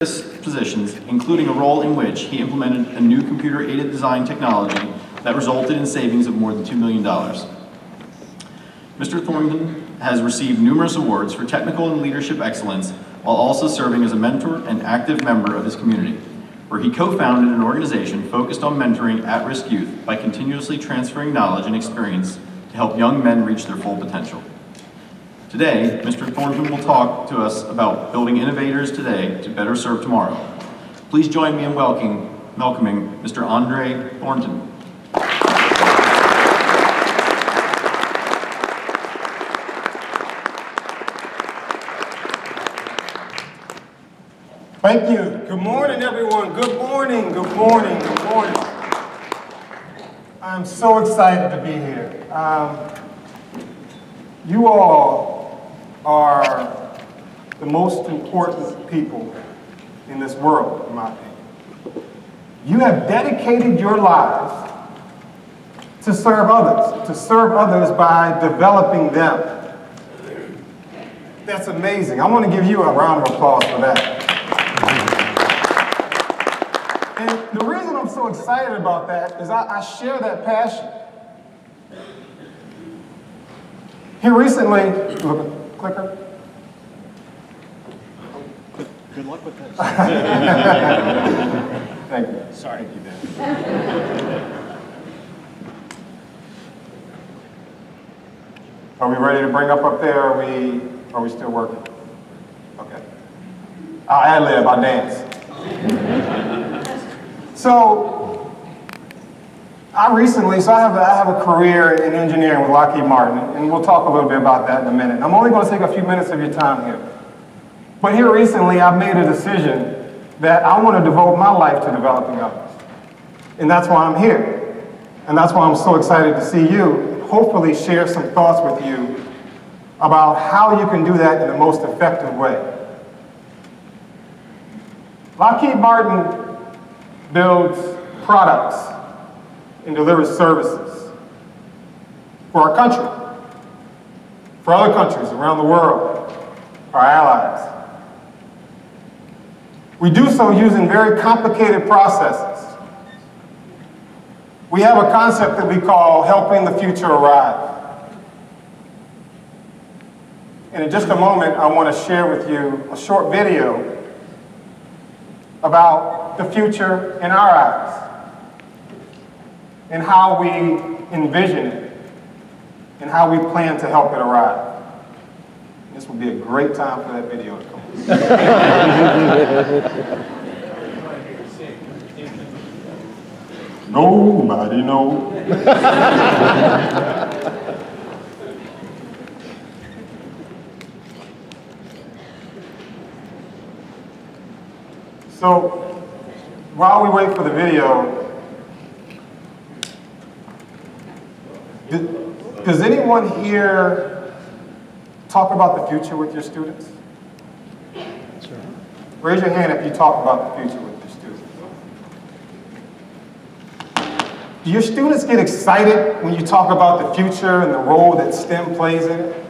positions, including a role in which he implemented a new computer-aided design technology that resulted in savings of more than $2 million. Mr. Thornton has received numerous awards for technical and leadership excellence while also serving as a mentor and active member of his community, where he co-founded an organization focused on mentoring at-risk youth by continuously transferring knowledge and experience to help young men reach their full potential. Today, Mr. Thornton will talk to us about building innovators today to better serve tomorrow. Please join me in welcoming Mr. Andre Thornton. Thank you. Good morning, everyone. Good morning, good morning, good morning. I'm so excited to be here. You all are the most important people in this world, in my opinion. You have dedicated your lives to serve others by developing them. That's amazing. I want to give you a round of applause for that. And the reason I'm so excited about that is I share that passion. Here recently, look, clicker. Good luck with this. Thank you. Sorry. Thank you, Ben. Are we ready to bring up there? Are we still working? Okay. I'll ad-lib, I'll dance. So I have a career in engineering with Lockheed Martin, and we'll talk a little bit about that in a minute. I'm only going to take a few minutes of your time here. But here recently, I've made a decision that I want to devote my life to developing others. And that's why I'm here. And that's why I'm so excited to see you, hopefully share some thoughts with you about how you can do that in the most effective way. Lockheed Martin builds products and delivers services for our country, for other countries around the world, our allies. We do so using very complicated processes. We have a concept that we call helping the future arrive. And in just a moment, I want to share with you a short video about the future in our eyes and how we envision it and how we plan to help it arrive. This will be a great time for that video to come. Nobody knows. So, while we wait for the video, does anyone here talk about the future with your students? Sure. Raise your hand if you talk about the future with your students. Do your students get excited when you talk about the future and the role that STEM plays in it?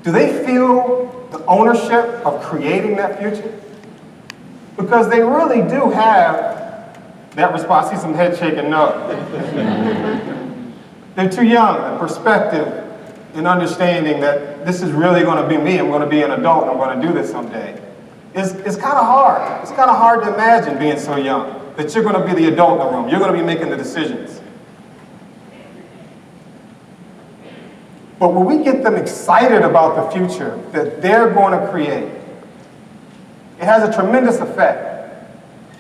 Do they feel the ownership of creating that future? Because they really do have that response. I see some head shaking no. They're too young, the perspective and understanding that this is really going to be me. I'm going to be an adult and I'm going to do this someday. It's kind of hard. It's kind of hard to imagine being so young, that you're going to be the adult in the room. You're going to be making the decisions. But when we get them excited about the future that they're going to create, it has a tremendous effect.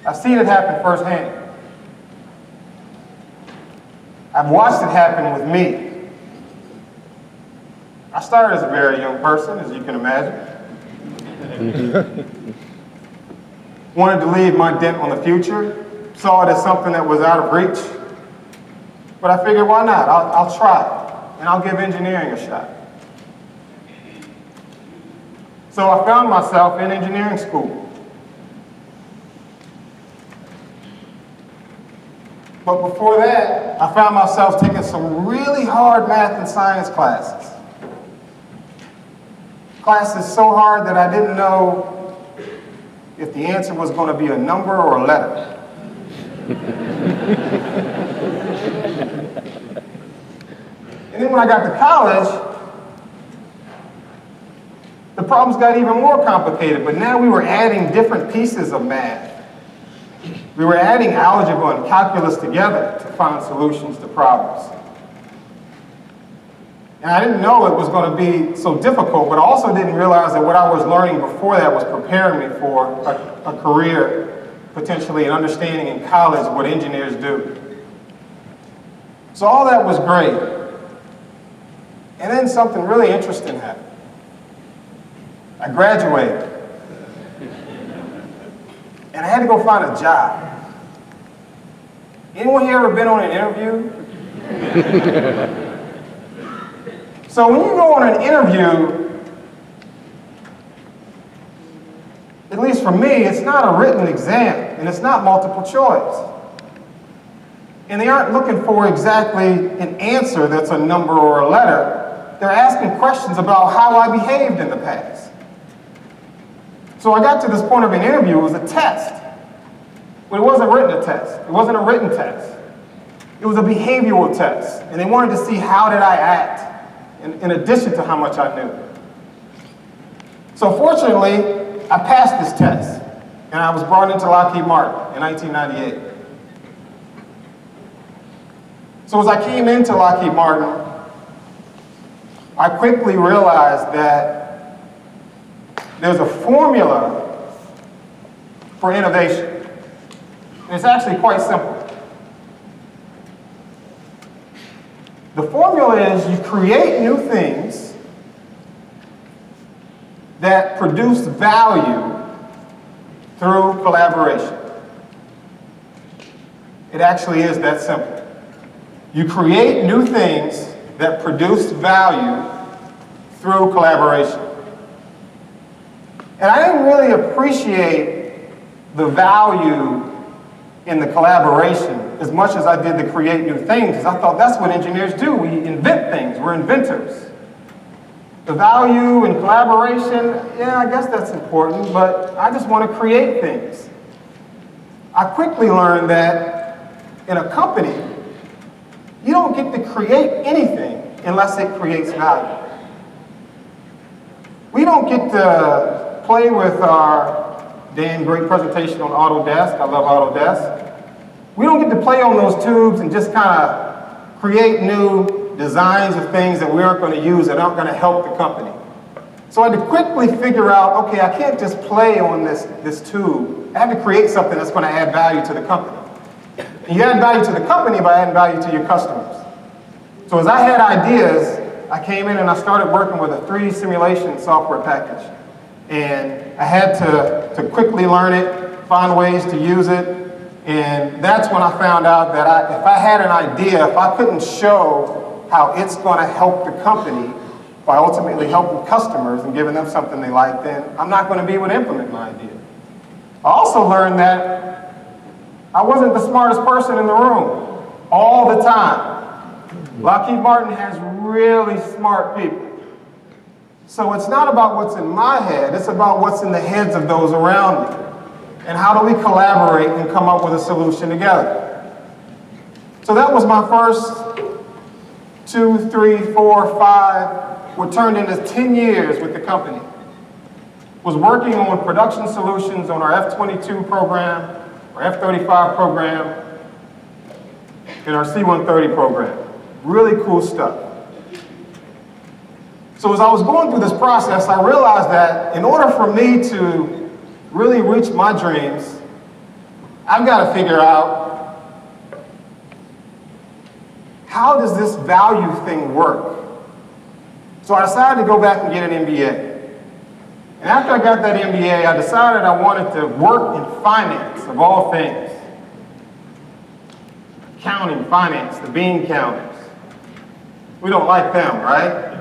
I've seen it happen firsthand. I've watched it happen with me. I started as a very young person, as you can imagine. Wanted to leave my dent on the future, saw it as something that was out of reach. But I figured, why not? I'll try it, and I'll give engineering a shot. So I found myself in engineering school. But before that, I found myself taking some really hard math and science classes. classes so hard that I didn't know if the answer was going to be a number or a letter. And then when I got to college, the problems got even more complicated, but now we were adding different pieces of math. We were adding algebra and calculus together to find solutions to problems. And I didn't know it was going to be so difficult, but I also didn't realize that what I was learning before that was preparing me for a career, potentially, and understanding in college what engineers do. So all that was great. And then something really interesting happened. I graduated. And I had to go find a job. Anyone here ever been on an interview? So when you go on an interview, at least for me, it's not a written exam, and it's not multiple choice. And they aren't looking for exactly an answer that's a number or a letter. They're asking questions about how I behaved in the past. So I got to this point of an interview. It was a test. But it wasn't written a test. It wasn't a written test. It was a behavioral test. And they wanted to see how did I act in addition to how much I knew. So fortunately, I passed this test. And I was brought into Lockheed Martin in 1998. So as I came into Lockheed Martin, I quickly realized that there's a formula for innovation. And it's actually quite simple. The formula is you create new things that produce value through collaboration. It actually is that simple. You create new things that produce value through collaboration. And I didn't really appreciate the value in the collaboration as much as I did to create new things, because I thought that's what engineers do. We invent things. We're inventors. The value in collaboration, yeah, I guess that's important, but I just want to create things. I quickly learned that in a company, you don't get to create anything unless it creates value. We don't get to play with our Dan, great presentation on Autodesk. I love Autodesk. We don't get to play on those tubes and just kind of create new designs of things that we aren't going to use that aren't going to help the company. So I had to quickly figure out, okay, I can't just play on this tube. I have to create something that's going to add value to the company. And you add value to the company by adding value to your customers. So as I had ideas, I came in and I started working with a 3D simulation software package. And I had to quickly learn it, find ways to use it. And that's when I found out that if I had an idea, if I couldn't show how it's going to help the company by ultimately helping customers and giving them something they like, then I'm not going to be able to implement my idea. I also learned that I wasn't the smartest person in the room all the time. Lockheed Martin has really smart people. So it's not about what's in my head, it's about what's in the heads of those around me. And how do we collaborate and come up with a solution together? So that was my first 2, 3, 4, 5, what turned into 10 years with the company. Was working on production solutions on our F-22 program, our F-35 program, and our C-130 program. Really cool stuff. So as I was going through this process, I realized that in order for me to really reach my dreams, I've got to figure out, how does this value thing work? So I decided to go back and get an MBA. And after I got that MBA, I decided I wanted to work in finance, of all things. Accounting, finance, the bean counters. We don't like them, right?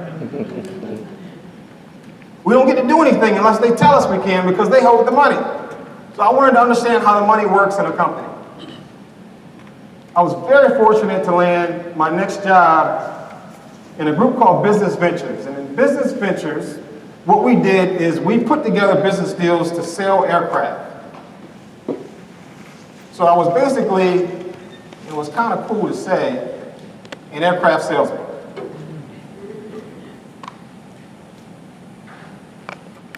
We don't get to do anything unless they tell us we can because they hold the money. So I wanted to understand how the money works in a company. I was very fortunate to land my next job in a group called Business Ventures. And in Business Ventures, what we did is we put together business deals to sell aircraft. So I was basically, it was kind of cool to say, an aircraft salesman.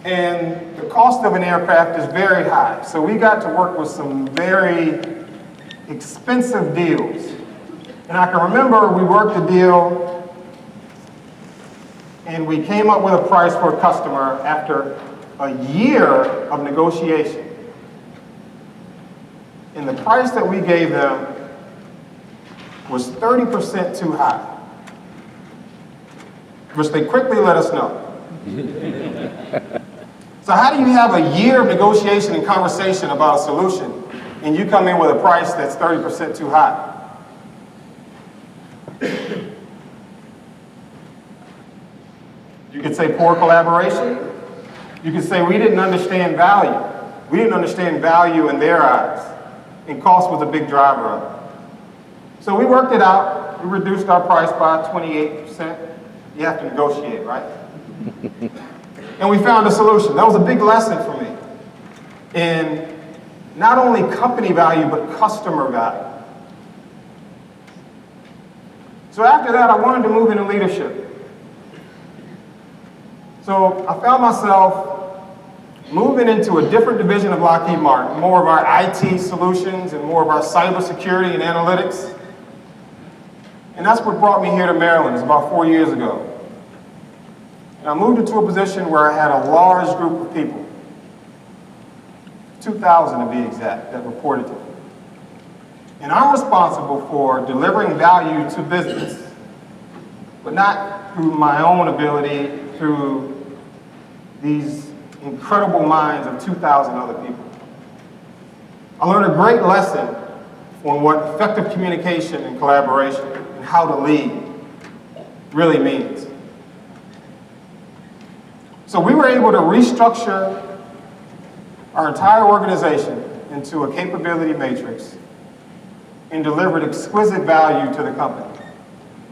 And the cost of an aircraft is very high. So we got to work with some very expensive deals. And I can remember we worked the deal and we came up with a price for a customer after a year of negotiation. And the price that we gave them was 30% too high, which they quickly let us know. So how do you have a year of negotiation and conversation about a solution and you come in with a price that's 30% too high? You could say poor collaboration. You could say we didn't understand value. We didn't understand value in their eyes, and cost was a big driver of it. So we worked it out. We reduced our price by 28%. You have to negotiate, right? And we found a solution. That was a big lesson for me in not only company value, but customer value. So after that, I wanted to move into leadership. So I found myself moving into a different division of Lockheed Martin, more of our IT solutions and more of our cybersecurity and analytics. And that's what brought me here to Maryland. It was about 4 years ago. And I moved into a position where I had a large group of people, 2,000 to be exact, that reported to me. And I'm responsible for delivering value to business, but not through my own ability, through these incredible minds of 2,000 other people. I learned a great lesson on what effective communication and collaboration and how to lead really means. So we were able to restructure our entire organization into a capability matrix and delivered exquisite value to the company.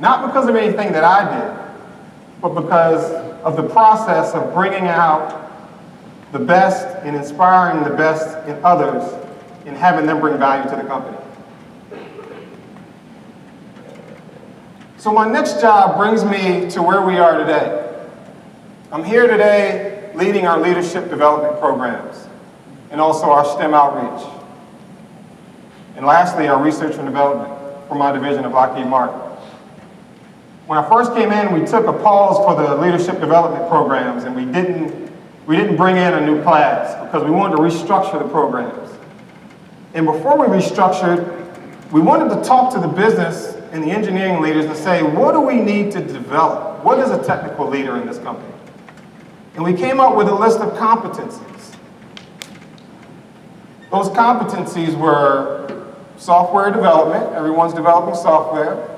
Not because of anything that I did, but because of the process of bringing out the best and inspiring the best in others and having them bring value to the company. So my next job brings me to where we are today. I'm here today leading our leadership development programs and also our STEM outreach. And lastly, our research and development for my division of Lockheed Martin. When I first came in, we took a pause for the leadership development programs and we didn't bring in a new class because we wanted to restructure the programs. And before we restructured, we wanted to talk to the business and the engineering leaders and say, what do we need to develop? What is a technical leader in this company? And we came up with a list of competencies. Those competencies were software development, everyone's developing software,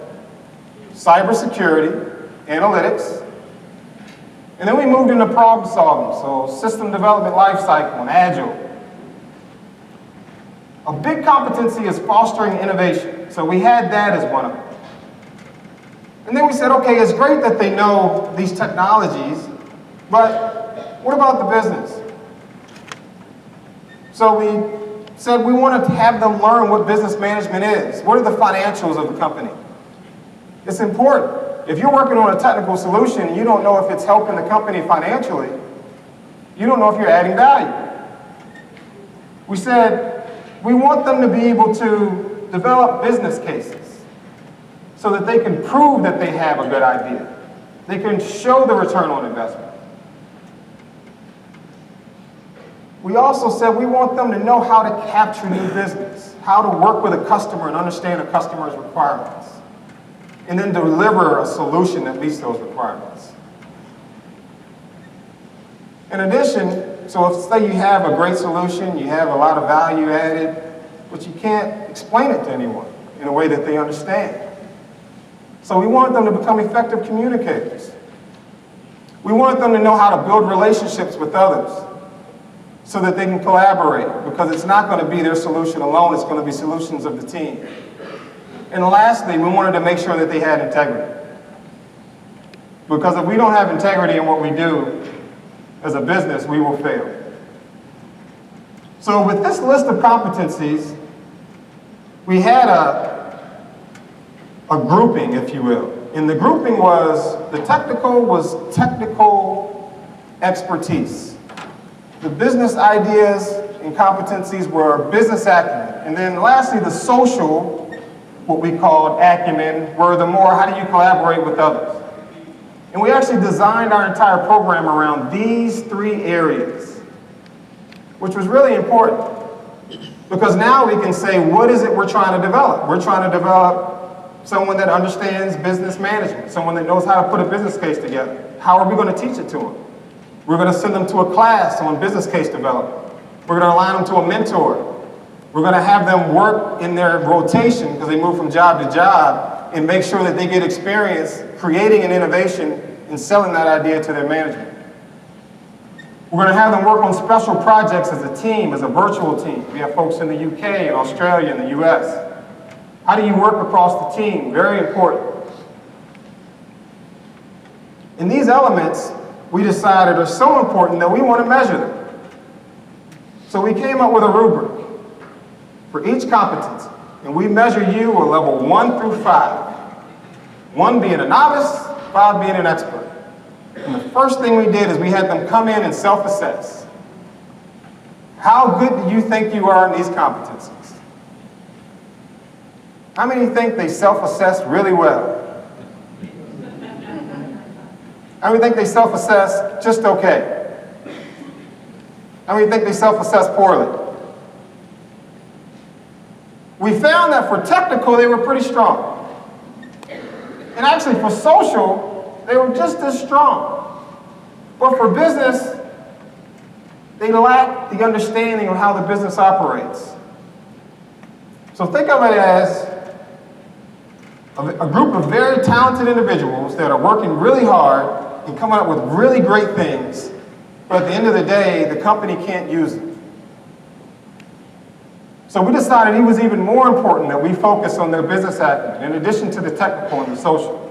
cybersecurity, analytics, and then we moved into problem solving, so system development lifecycle and agile. A big competency is fostering innovation, so we had that as one of them. And then we said, okay, it's great that they know these technologies, but what about the business? So we said we wanted to have them learn what business management is. What are the financials of the company? It's important. If you're working on a technical solution and you don't know if it's helping the company financially, you don't know if you're adding value. We said we want them to be able to develop business cases so that they can prove that they have a good idea. They can show the return on investment. We also said we want them to know how to capture new business, how to work with a customer and understand a customer's requirements, and then deliver a solution that meets those requirements. In addition, so if say you have a great solution, you have a lot of value added, but you can't explain it to anyone in a way that they understand. So we want them to become effective communicators. We want them to know how to build relationships with others so that they can collaborate, because it's not going to be their solution alone, it's going to be solutions of the team. And lastly, we wanted to make sure that they had integrity. Because if we don't have integrity in what we do, as a business, we will fail. So with this list of competencies, we had a grouping, if you will. And the grouping was, the technical was technical expertise. The business ideas and competencies were business acumen. And then lastly, the social, what we called acumen, were the more, how do you collaborate with others? And we actually designed our entire program around these three areas, which was really important. Because now we can say, what is it we're trying to develop? We're trying to develop someone that understands business management, someone that knows how to put a business case together. How are we going to teach it to them? We're going to send them to a class on business case development. We're going to align them to a mentor. We're going to have them work in their rotation, because they move from job to job, and make sure that they get experience creating an innovation and selling that idea to their management. We're going to have them work on special projects as a team, as a virtual team. We have folks in the UK and Australia and the US. How do you work across the team? Very important. And these elements, we decided, are so important that we want to measure them. So we came up with a rubric for each competency. And we measure you a level 1 through 5. 1 being a novice, 5 being an expert. And the first thing we did is we had them come in and self-assess. How good do you think you are in these competencies? How many think they self-assess really well? How many think they self-assess just okay? How many think they self-assess poorly? We found that for technical, they were pretty strong. And actually for social, they were just as strong. But for business, they lacked the understanding of how the business operates. So think of it as a group of very talented individuals that are working really hard and coming up with really great things, but at the end of the day, the company can't use it. So we decided it was even more important that we focus on their business acumen, in addition to the technical and the social.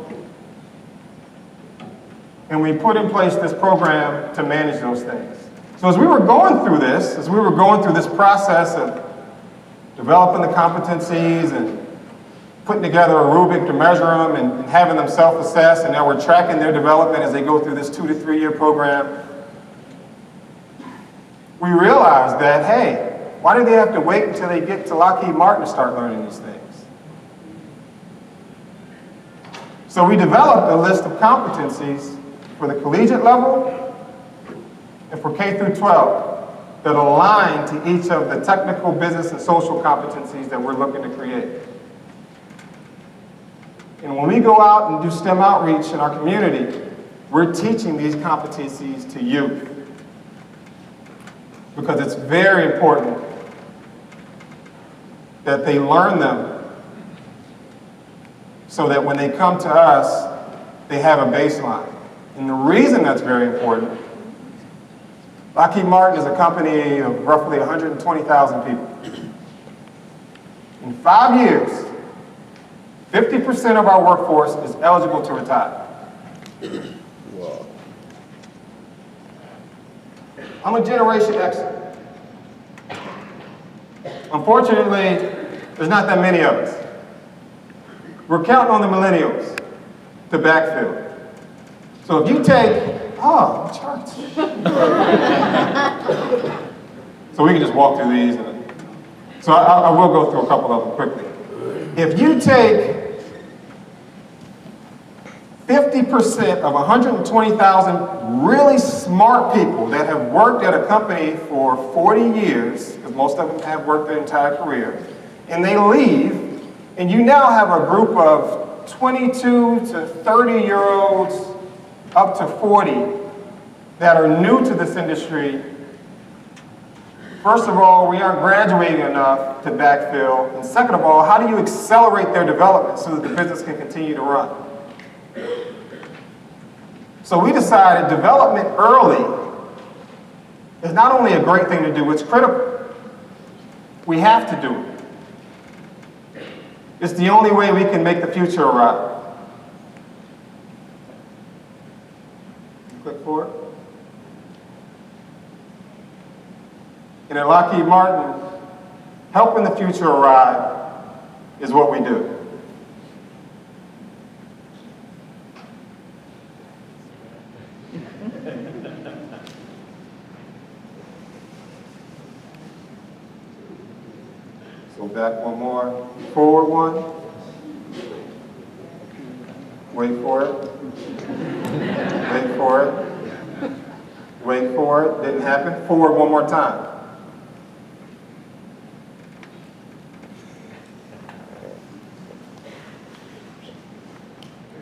And we put in place this program to manage those things. So as we were going through this process of developing the competencies and putting together a rubric to measure them and having them self-assess, and now we're tracking their development as they go through this 2 to 3 year program, we realized that, hey, why do they have to wait until they get to Lockheed Martin to start learning these things? So we developed a list of competencies for the collegiate level and for K through 12 that align to each of the technical, business, and social competencies that we're looking to create. And when we go out and do STEM outreach in our community, we're teaching these competencies to youth, because it's very important that they learn them so that when they come to us, they have a baseline. And the reason that's very important, Lockheed Martin is a company of roughly 120,000 people. In 5 years, 50% of our workforce is eligible to retire. Wow. I'm a Generation Xer. Unfortunately, there's not that many of us. We're counting on the millennials to backfill. So if you take, charts. So we can just walk through these. So I will go through a couple of them quickly. If you take 50% of 120,000 really smart people that have worked at a company for 40 years, because most of them have worked their entire career, and they leave, and you now have a group of 22 to 30-year-olds up to 40 that are new to this industry. First of all, we aren't graduating enough to backfill. And second of all, how do you accelerate their development so that the business can continue to run? So we decided development early is not only a great thing to do, it's critical. We have to do it. It's the only way we can make the future arrive. Click forward. And at Lockheed Martin, helping the future arrive is what we do. So back one more, forward one. Wait for it. Wait for it. Wait for it. Didn't happen. Forward one more time.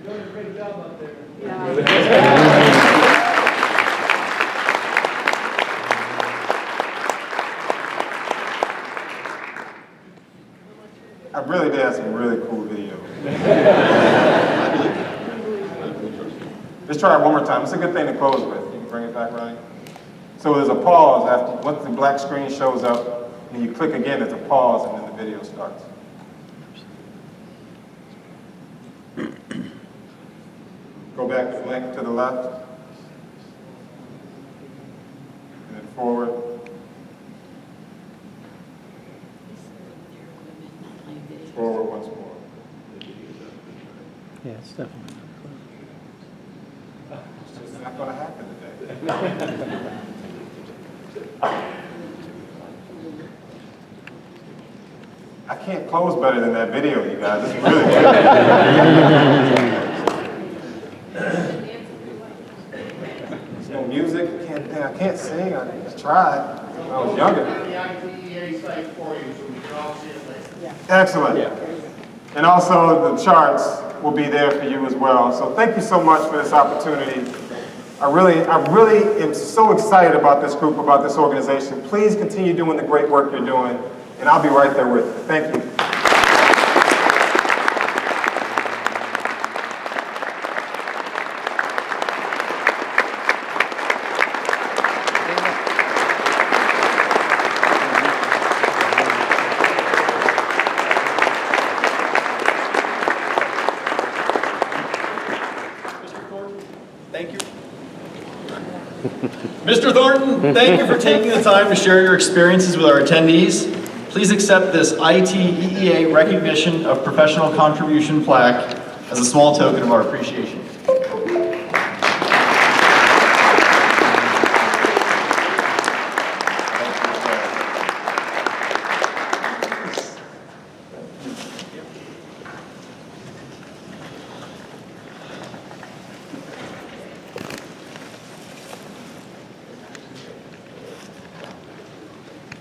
You're doing a great job up there. I really did have some really cool videos. Let's try it one more time. It's a good thing to close with. You can bring it back, Ronnie. So there's a pause after, once the black screen shows up, and you click again, there's a pause, and then the video starts. Go back to the link to the left. And then forward. Forward once more. Yeah, it's definitely. It's just not going to happen today. I can't close better than that video, you guys. It's really good. There's no music. I can't sing. I just tried when I was younger. The ITEEA site for you, so we can all see it later. Excellent. And also the charts will be there for you as well. So thank you so much for this opportunity. I really am so excited about this group, about this organization. Please continue doing the great work you're doing, and I'll be right there with you. Thank you. Thank you. Mr. Thornton, thank you for taking the time to share your experiences with our attendees. Please accept this ITEEA Recognition of Professional Contribution plaque as a small token of our appreciation.